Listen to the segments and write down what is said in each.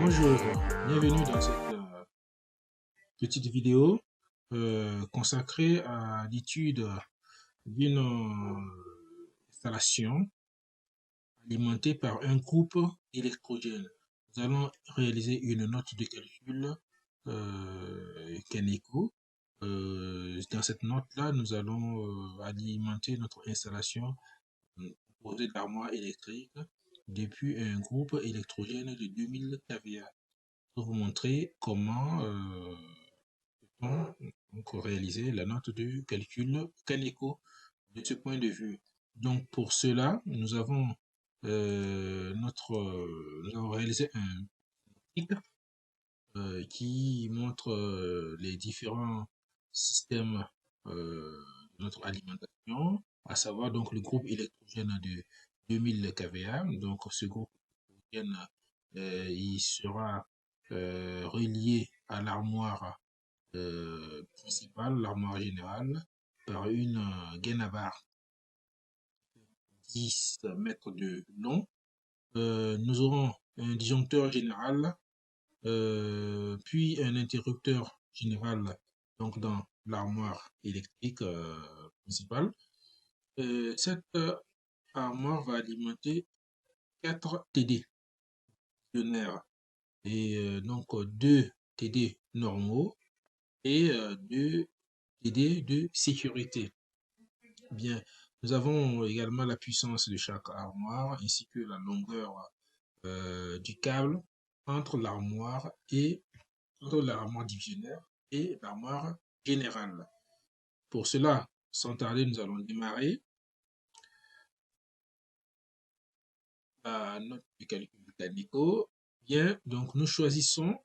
Bonjour, bienvenue dans cette petite vidéo consacrée à l'étude d'une installation alimentée par un groupe électrogène. Nous allons réaliser une note de calcul Kaneko. Dans cette note-là, nous allons alimenter notre installation composée d'armoires électriques depuis un groupe électrogène de 2000 kVA. Pour vous montrer comment donc réaliser la note de calcul Kaneko de ce point de vue. Donc pour cela, nous avons réalisé un graphique qui montre les différents systèmes de notre alimentation, à savoir donc le groupe électrogène de 2000 kVA. Donc ce groupe électrogène il sera relié à l'armoire principale, l'armoire générale, par une gaine à barre 10 mètres de long. Nous aurons un disjoncteur général, puis un interrupteur général donc dans l'armoire électrique principale. Cette armoire va alimenter 4 TD et donc 2 TD normaux et 2 TD de sécurité. Bien, nous avons également la puissance de chaque armoire ainsi que la longueur du câble entre l'armoire divisionnaire et l'armoire générale. Pour cela, sans tarder, nous allons démarrer la note de calcul Kaneko. Bien, donc nous choisissons,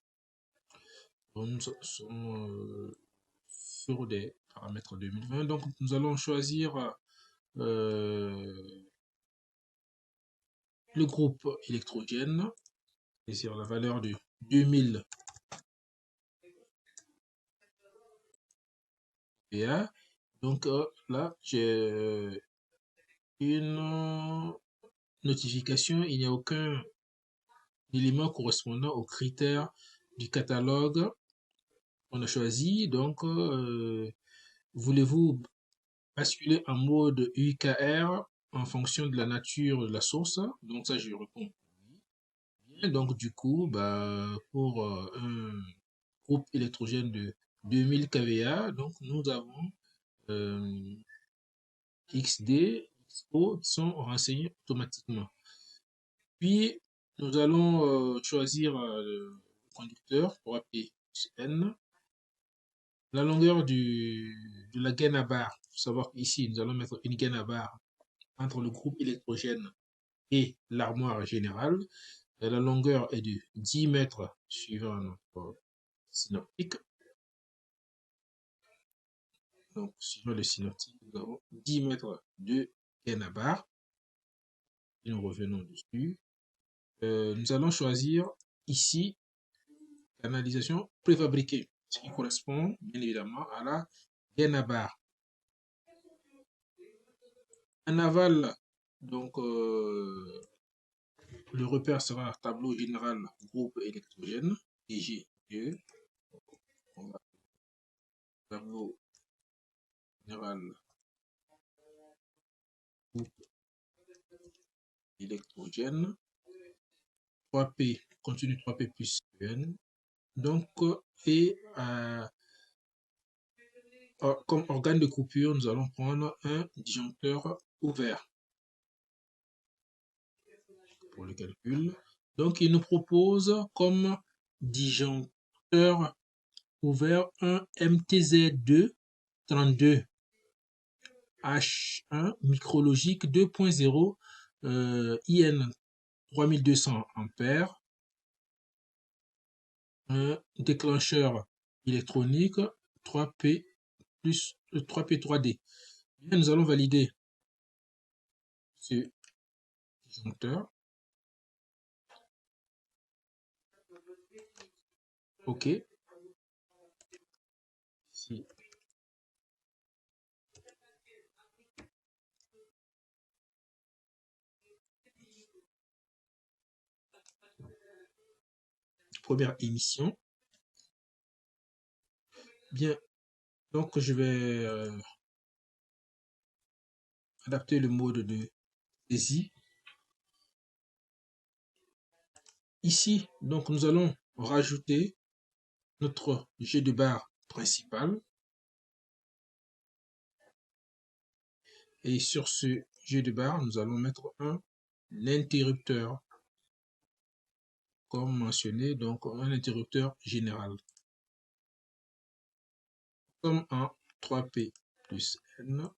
nous sommes sur des paramètres 2020, donc nous allons choisir le groupe électrogène, c'est-à-dire la valeur de 2000 kVA. Donc là, j'ai une notification, il n'y a aucun élément correspondant aux critères du catalogue qu'on a choisi. Donc, voulez-vous basculer en mode UKR en fonction de la nature de la source? Donc ça, je réponds oui. Donc du coup, pour un groupe électrogène de 2000 kVA, donc nous avons XD, XO qui sont renseignés automatiquement. Puis, nous allons choisir le conducteur pour appeler N. La longueur de la gaine à barre, il faut savoir qu'ici, nous allons mettre une gaine à barre entre le groupe électrogène et l'armoire générale. La longueur est de 10 mètres suivant notre synoptique. Donc, suivant le synoptique, nous avons 10 mètres de gaine à barre. Et nous revenons dessus. Nous allons choisir ici canalisation préfabriquée, ce qui correspond bien évidemment à la gaine à barre. En aval, donc le repère sera tableau général groupe électrogène, TG2. Tableau général groupe électrogène. 3P, continue 3P plus N. Donc, comme organe de coupure, nous allons prendre un disjoncteur ouvert pour le calcul. Donc, il nous propose comme disjoncteur ouvert un MTZ2 32 H1 micrologique 2.0 IN 3200 ampères, un déclencheur électronique 3P plus 3P3D. Bien, nous allons valider ce disjoncteur. OK. Ici. première émission. Bien, donc je vais adapter le mode de saisie. Ici, donc nous allons rajouter notre jet de barre principal. Et sur ce jet de barre, nous allons mettre un interrupteur. Comme mentionné, donc un interrupteur général. Comme en 3P plus N.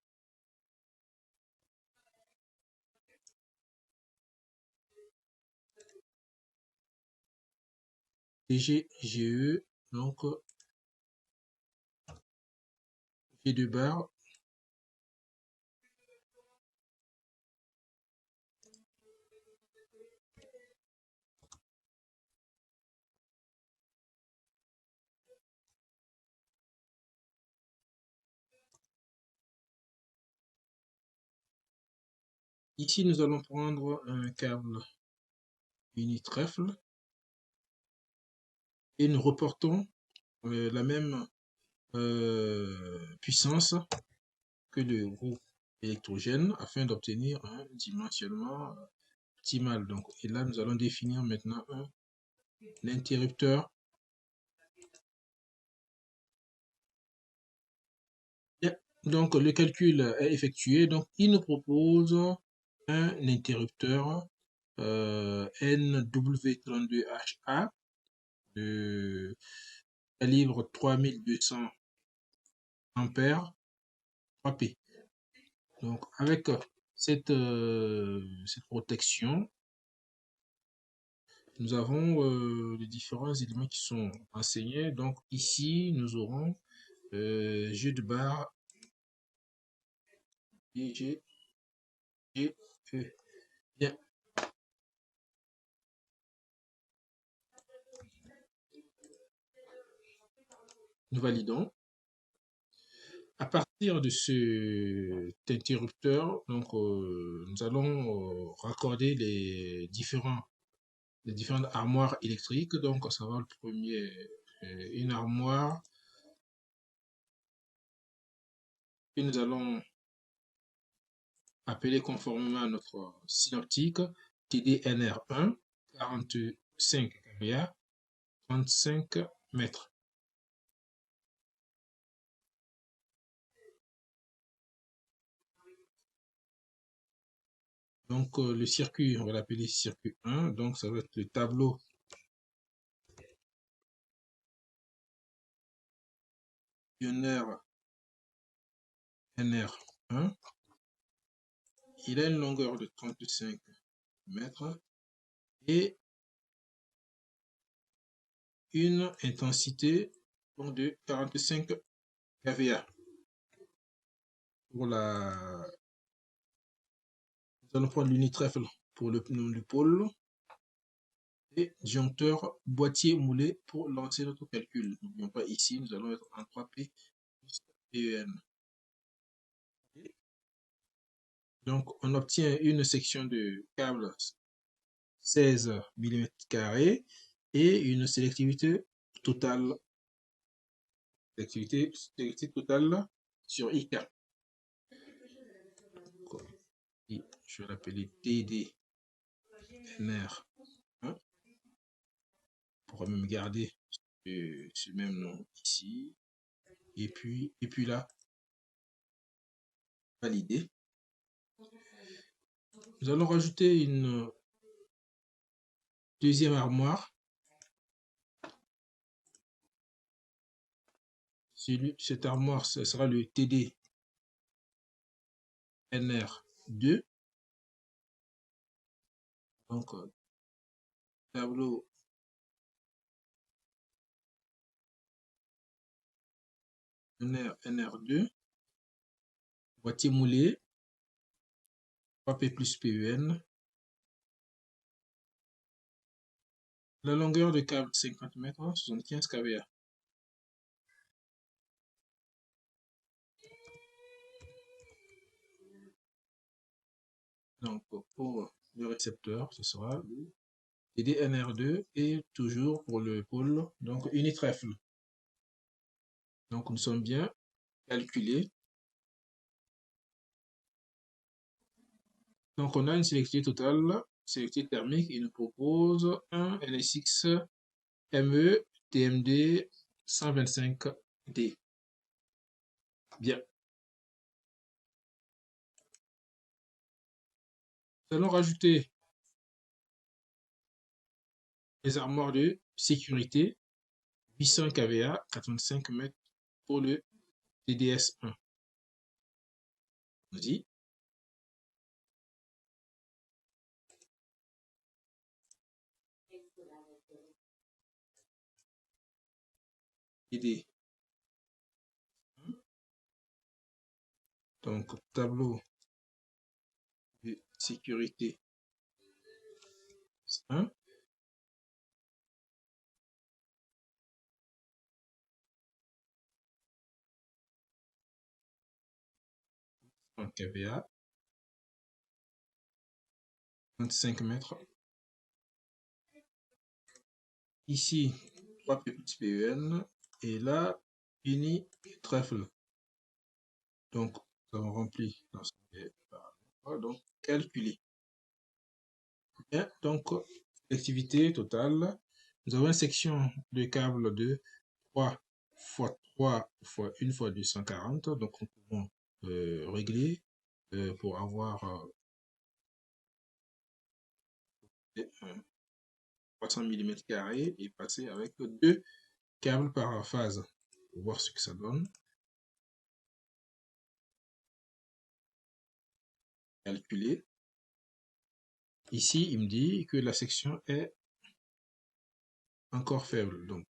TGGE, donc jet de barre. Ici, nous allons prendre un câble unitrèfle et nous reportons la même puissance que le groupe électrogène afin d'obtenir un dimensionnement optimal. Donc, et là, nous allons définir maintenant un interrupteur. Bien. Donc, le calcul est effectué. Donc, il nous propose un interrupteur NW32HA de calibre 3200 ampères 3P. Donc, avec cette protection, nous avons les différents éléments qui sont enseignés. Donc, ici, nous aurons jet de barre et G, G, E. Bien. Nous validons. À partir de cet interrupteur, donc, nous allons raccorder les différentes armoires électriques. Donc, ça va le premier, une armoire que nous allons appeler conformément à notre synoptique TDNR1, 45 kVA, 35 mètres. Donc, le circuit, on va l'appeler circuit 1. Donc, ça va être le tableau Pioneer NR1. Il a une longueur de 35 mètres et une intensité de 45 kVA. Pour la... Nous allons prendre l'unitrèfle pour le pôle et disjoncteur boîtier moulé pour lancer notre calcul. N'oublions pas ici, nous allons être en 3P plus PEN. Donc, on obtient une section de câble 16 mm² et une sélectivité totale sur IK. Je vais l'appeler TDNR1 pour même garder ce même nom ici. Et puis là, valider. Nous allons rajouter une deuxième armoire. Cette armoire, ce sera le TDNR2. Donc, tableau NR2, boîtier moulé, 3P plus PEN. La longueur de câble 50 mètres, 75 kVA. Donc, pour le récepteur, ce sera le TD-NR2 et toujours pour le pôle, donc unitrèfle. Donc nous sommes bien calculés. Donc on a une sélectivité totale, sélectivité thermique, il nous propose un NSX ME TMD 125D. Bien. Nous allons rajouter les armoires de sécurité 800 kVA, 85 mètres pour le TDS1. Vas-y. TD. Donc, tableau de sécurité 1. En kVA, 25 mètres. Ici, 3 petits PEN. Et là, uni trèfle. Donc, nous avons rempli l'ensemble. Donc, calculer. Bien, donc, l'activité totale. Nous avons une section de câble de 3 x 3 x 1 fois 240. Donc, nous pouvons régler pour avoir 300 mm² et passer avec 2 câbles par phase pour voir ce que ça donne. Calculer. Ici, il me dit que la section est encore faible. Donc,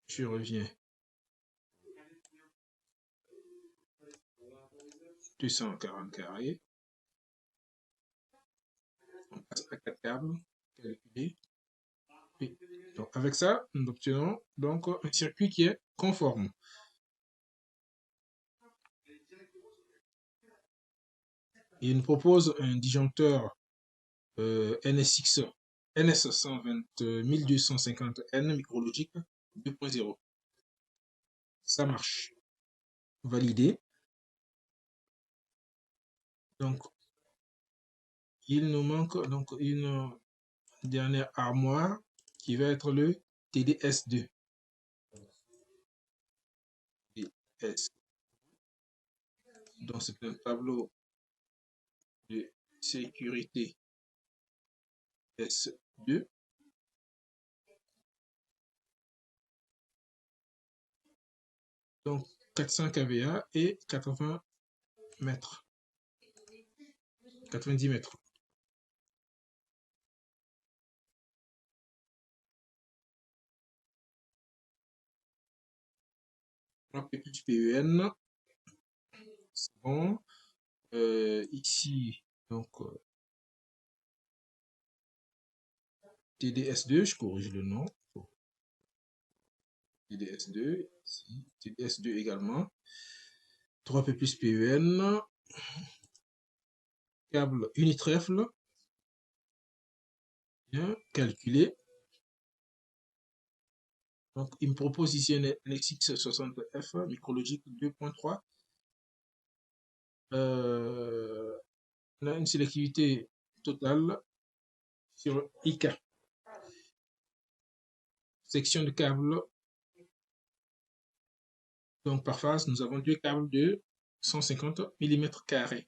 je reviens. 240². On passe à 4 câbles. Calculer. Et donc, avec ça, nous obtenons donc un circuit qui est conforme. Il nous propose un disjoncteur NSX NS1250N micrologique 2.0. Ça marche. Validé. Donc, il nous manque donc une dernière armoire qui va être le TDS2. TDS. Donc, c'est un tableau de sécurité S2. Donc, 400 kVA et 80 mètres. 90 mètres. Un peu plus PEN. C'est bon. Ici, donc, TDS2, je corrige le nom. TDS2, ici, TDS2 également. 3 P plus PEN. Câble unitrèfle. Bien, calculé. Donc, il me propose ici un NSX60F micrologique 2.3. On a une sélectivité totale sur IK. Section de câble. Donc, par phase, nous avons 2 câbles de 150 mm².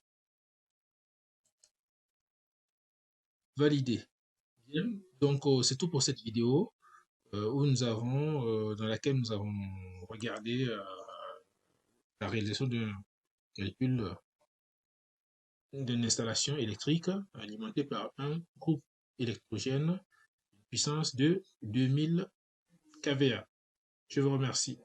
Validé. Bien. Donc, c'est tout pour cette vidéo dans laquelle nous avons regardé la réalisation d'un calcul d'une installation électrique alimentée par un groupe électrogène puissance de 2000 kVA. Je vous remercie.